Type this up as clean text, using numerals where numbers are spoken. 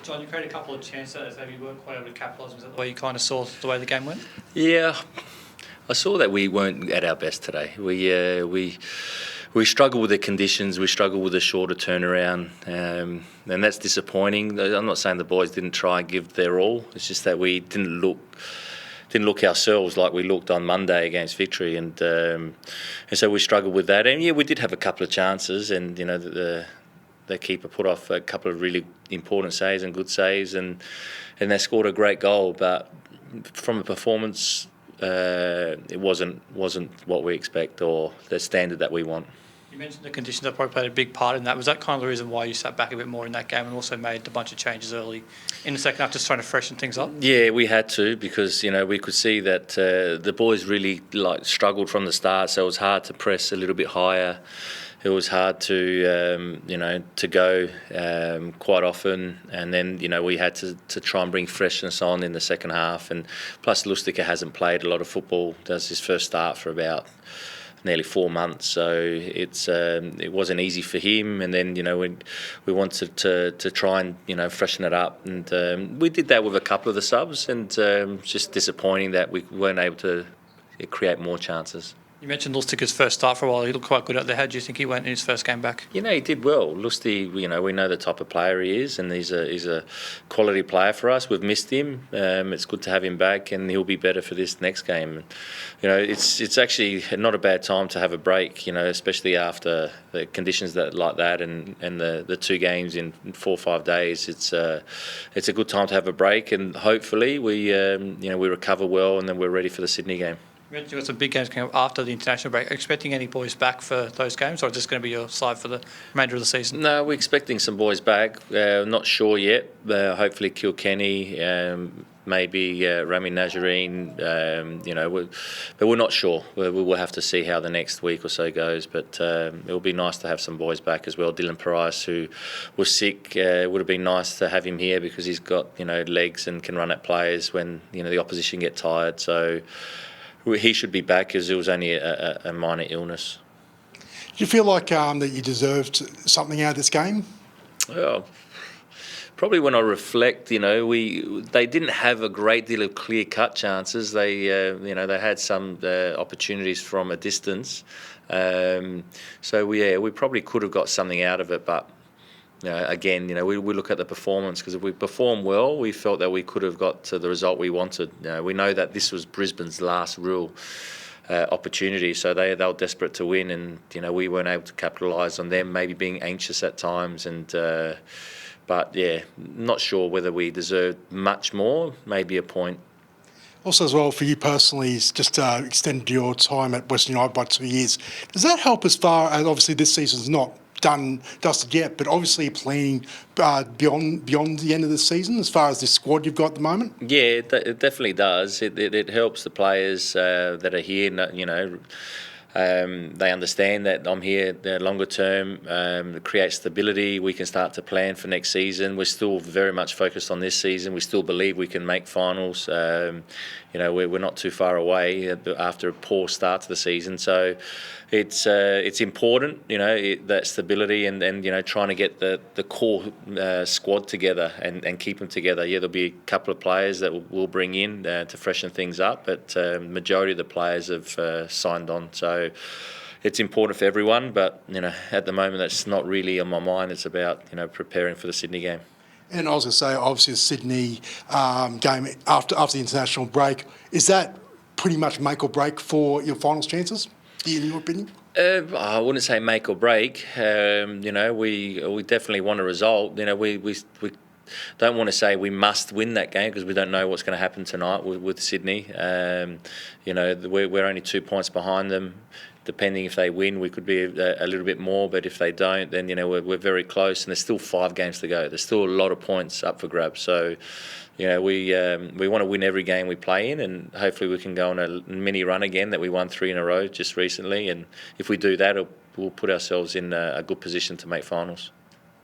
John, you created a couple of chances that you weren't quite able to capitalise. Was that the way you kind of saw the way the game went? Yeah, I saw that we weren't at our best today. We struggled with the conditions. We struggled with the shorter turnaround, and that's disappointing. I'm not saying the boys didn't try and give their all. It's just that we didn't look ourselves like we looked on Monday against Victory, and so we struggled with that. And yeah, we did have a couple of chances, and the keeper put off a couple of really important saves and good saves, and they scored a great goal. But from a performance, it wasn't what we expect or the standard that we want. You mentioned the conditions that probably played a big part in that. Was that kind of the reason why you sat back a bit more in that game and also made a bunch of changes early in the second half, just trying to freshen things up? Yeah, we had to, because we could see that the boys really struggled from the start, so it was hard to press a little bit higher. It was hard to to go quite often, and then we had to try and bring freshness on in the second half. And plus, Lustica hasn't played a lot of football. Does his first start for about nearly 4 months, so it wasn't easy for him. And then we wanted to try and freshen it up, and we did that with a couple of the subs, and just disappointing that we weren't able to create more chances. You mentioned Lustica's first start for a while. He looked quite good out there. How do you think he went in his first game back? He did well. Lusty, we know the type of player he is, and he's a quality player for us. We've missed him. It's good to have him back, and he'll be better for this next game. It's actually not a bad time to have a break, especially after the conditions like that, and the 2 games in 4 or 5 days. It's a good time to have a break, and hopefully we recover well, and then we're ready for the Sydney game. You've got some big games coming up after the international break. Are you expecting any boys back for those games, or is this going to be your side for the remainder of the season? No, we're expecting some boys back. Not sure yet. Hopefully Kilkenny, maybe Rami Nazarene, but we're not sure. We will have to see how the next week or so goes, but it will be nice to have some boys back as well. Dylan Price, who was sick, would have been nice to have him here, because he's got legs and can run at players when the opposition get tired. So he should be back, because it was only a minor illness. Do you feel like that you deserved something out of this game? Well, probably when I reflect, they didn't have a great deal of clear-cut chances. They had some opportunities from a distance. So we probably could have got something out of it, but again, we look at the performance, because if we performed well, we felt that we could have got to the result we wanted. We know that this was Brisbane's last real opportunity, so they were desperate to win, and we weren't able to capitalise on them, maybe being anxious at times. And but yeah, not sure whether we deserved much more. Maybe a point. Also, as well, for you personally, is just extended your time at Western United by 2 years. Does that help as far as, obviously this season's not dusted yet, but obviously planning beyond the end of the season as far as the squad you've got at the moment? Yeah, it definitely does. It helps the players that are here. They understand that I'm here longer term, to create stability. We can start to plan for next season. We're still very much focused on this season. We still believe we can make finals. We're not too far away after a poor start to the season. So it's important, that stability, and trying to get the core squad together and keep them together. Yeah, there'll be a couple of players that we'll bring in to freshen things up, but majority of the players have signed on. So it's important for everyone, but at the moment that's not really on my mind. It's about preparing for the Sydney game. And I was going to say, obviously, the Sydney game after the international break, is that pretty much make or break for your finals chances, in your opinion? I wouldn't say make or break. We definitely want a result. We don't want to say we must win that game, because we don't know what's going to happen tonight with Sydney. We're only 2 points behind them. Depending if they win, we could be a little bit more, but if they don't, then we're very close, and there's still 5 games to go. There's still a lot of points up for grabs. So, we want to win every game we play in, and hopefully we can go on a mini run again that we won 3 in a row just recently. And if we do that, we'll put ourselves in a good position to make finals.